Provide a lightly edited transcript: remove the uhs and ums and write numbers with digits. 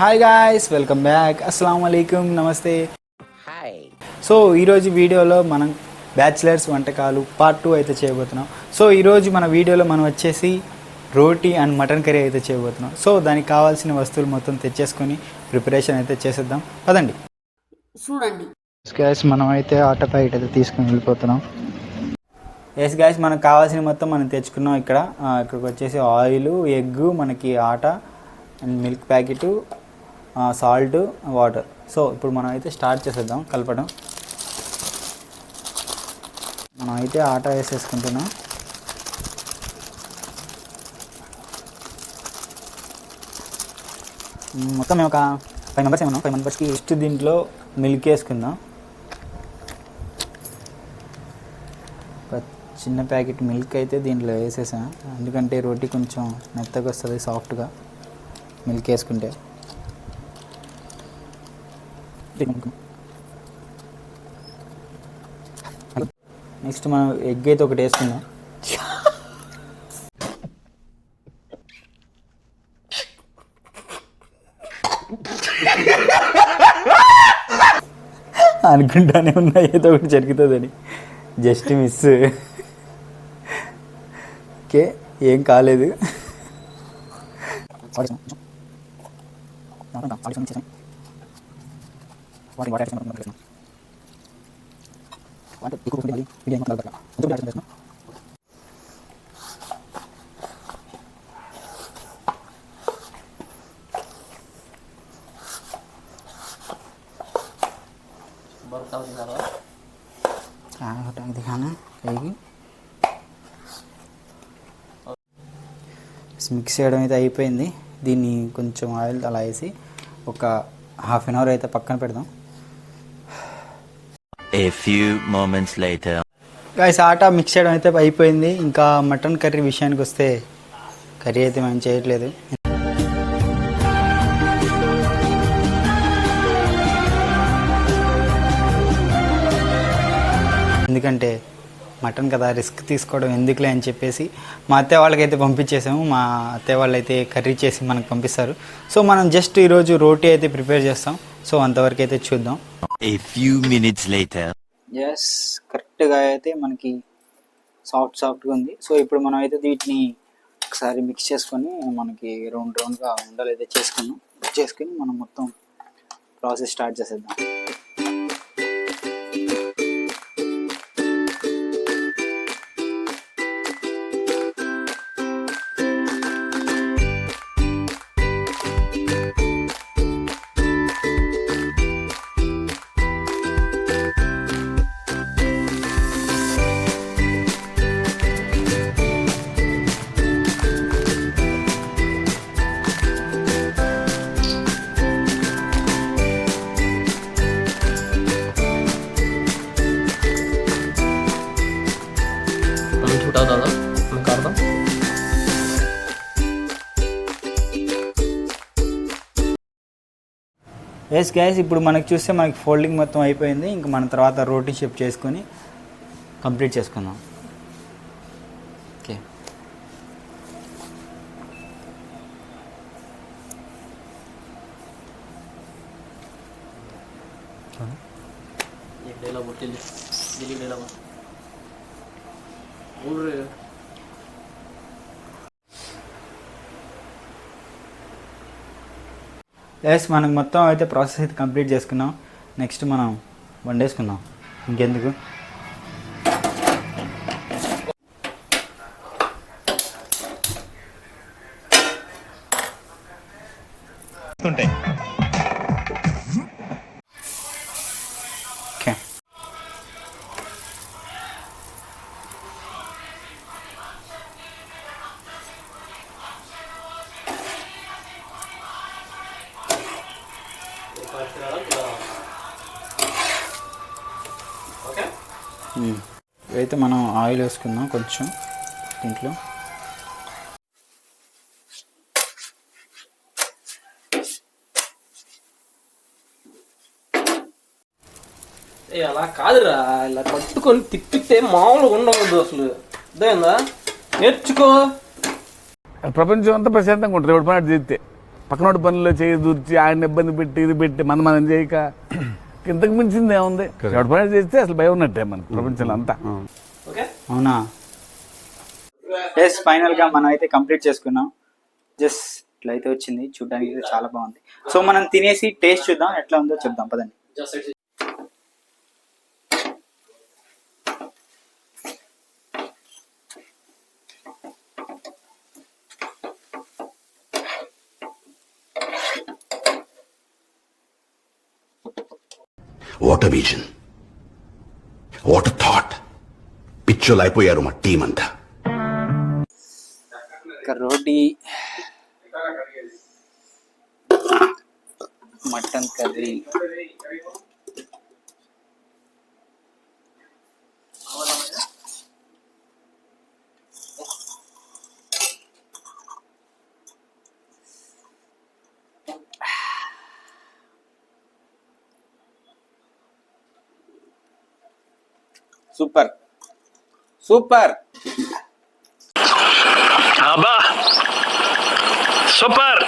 Hi guys, welcome back. అస్సలాము అలైకుమ్, నమస్తే. హాయ్. సో ఈరోజు వీడియోలో మనం బ్యాచిలర్స్ వంటకాలు పార్ట్ 2 అయితే చేయబోతున్నాం. సో ఈరోజు మన వీడియోలో మనం వచ్చేసి రోటీ అండ్ మటన్ కర్రీ అయితే చేయబోతున్నాం. సో దానికి కావాల్సిన వస్తువులు మొత్తం తెచ్చేసుకొని ప్రిపరేషన్ అయితే చేసేద్దాం. పదండి. చూడండి గ్యాస్ మనం అయితే ఆటో ప్యాకెట్ అయితే తీసుకొని వెళ్ళిపోతున్నాం. ఎస్ గ్యాస్, మనకు కావాల్సిన మొత్తం మనం తెచ్చుకున్నాం. ఇక్కడికి వచ్చేసి ఆయిల్, ఎగ్, మనకి ఆట and milk packet, salt, water. So ఇప్పుడు మనం అయితే స్టార్ట్ చేసేద్దాం కలపడం. మనం అయితే ఆట వేసేసుకుంటున్నాం. మొత్తం మేము ఒక 5 మెంబర్స్ ఏమన్నా, 5 మెంబర్స్కి ఫస్ట్ దీంట్లో మిల్క్ వేసుకుందాం. ఒక చిన్న ప్యాకెట్ మిల్క్ అయితే దీంట్లో వేసేసాం, ఎందుకంటే రోటీ కొంచెం మెత్తగా వస్తుంది సాఫ్ట్గా మిల్క్ వేసుకుంటే. నెక్స్ట్ మనం ఎగ్ అయితే ఒకటి వేసుకుందాం. అనుకుంటానే ఉన్నా ఏదో ఒకటి జరుగుతుందని, జస్ట్ మిస్. ఓకే, ఏం కాలేదు. दिखाना మిక్స్ చేయడం అయితే అయిపోయింది. దీన్ని కొంచెం ఆయిల్ అలా వేసి ఒక హాఫ్ అన్ అవర్ అయితే పక్కన పెడదాం. A few moments later. Guys, atta mix చేయడం అయితే అయిపోయింది. ఇంకా మటన్ కర్రీ విషయానికి వస్తే కర్రీ అయితే మేము చేయట్లేదు, ఎందుకంటే మటన్ కదా, రిస్క్ తీసుకోవడం ఎందుకులే అని చెప్పేసి మా అత్తయ్య వాళ్ళకైతే పంపించేసాము. మా అత్తయ్య వాళ్ళు అయితే కర్రీ చేసి మనకు పంపిస్తారు. సో మనం జస్ట్ ఈరోజు రోటీ అయితే ప్రిపేర్ చేస్తాం. సో అంతవరకు అయితే చూద్దాం. A few minutes later. Yes, కరెక్ట్గా అయితే మనకి సాఫ్ట్గా ఉంది. సో ఇప్పుడు మనం అయితే వీటిని ఒకసారి మిక్స్ చేసుకొని మనకి రౌండ్గా ఉండలు అయితే చేసుకొని మనం మొత్తం ప్రాసెస్ స్టార్ట్ చేసేద్దాం. दादा मैं करता ఎస్ గైస్, ఇప్పుడు మనకి చూస్తే మనకి ఫోల్డింగ్ మొత్తం అయిపోయింది. ఇంకా మన తర్వాత రోటీ షేప్ చేసుకొని కంప్లీట్ చేసుకుందాం. ఓకే, एक डेला बोतल दिल्ली डेला बोल रहे हो. ఎస్, మనకు మొత్తం అయితే ప్రాసెస్ అయితే కంప్లీట్ చేసుకున్నాం. నెక్స్ట్ మనం వండేసుకుందాం. ఇంకెందుకు, ఓకే. అయితే మనం ఆయిల్ వేసుకుందాం కొంచెం దీంట్లో. అలా కాదురా, ఇలా పట్టుకొని తిప్పితే మామూలుగా ఉండకూడదు అసలు. అర్థమైందా? నేర్చుకో. ప్రపంచం అంతా ప్రశాంతంగా ఉంటుంది ఇప్పుడు పని చేస్తే. పక్కనోడి పనుల్లో చేయి దూర్చి ఆయన ఇబ్బంది పెట్టి ఇది పెట్టి మనం చేయక ఇంతకు మించింది ఏముంది? ఎవరి పని చేస్తే అసలు భయం ఉన్నట్టే మనకు ప్రపంచంలో అంతా. అవునా? ఎస్, ఫైనల్గా మనం అయితే కంప్లీట్ చేసుకున్నాం. జస్ట్ ఇట్లా అయితే వచ్చింది, చూడడానికి అయితే చాలా బాగుంది. సో మనం తినేసి టేస్ట్ చూద్దాం, ఎట్లా ఉందో చెప్దాం పదండి. What vision, what thought. పిచ్చోలు అయిపోయారు మా టీం అంతా. రోటీ, mutton curry, super super. Super.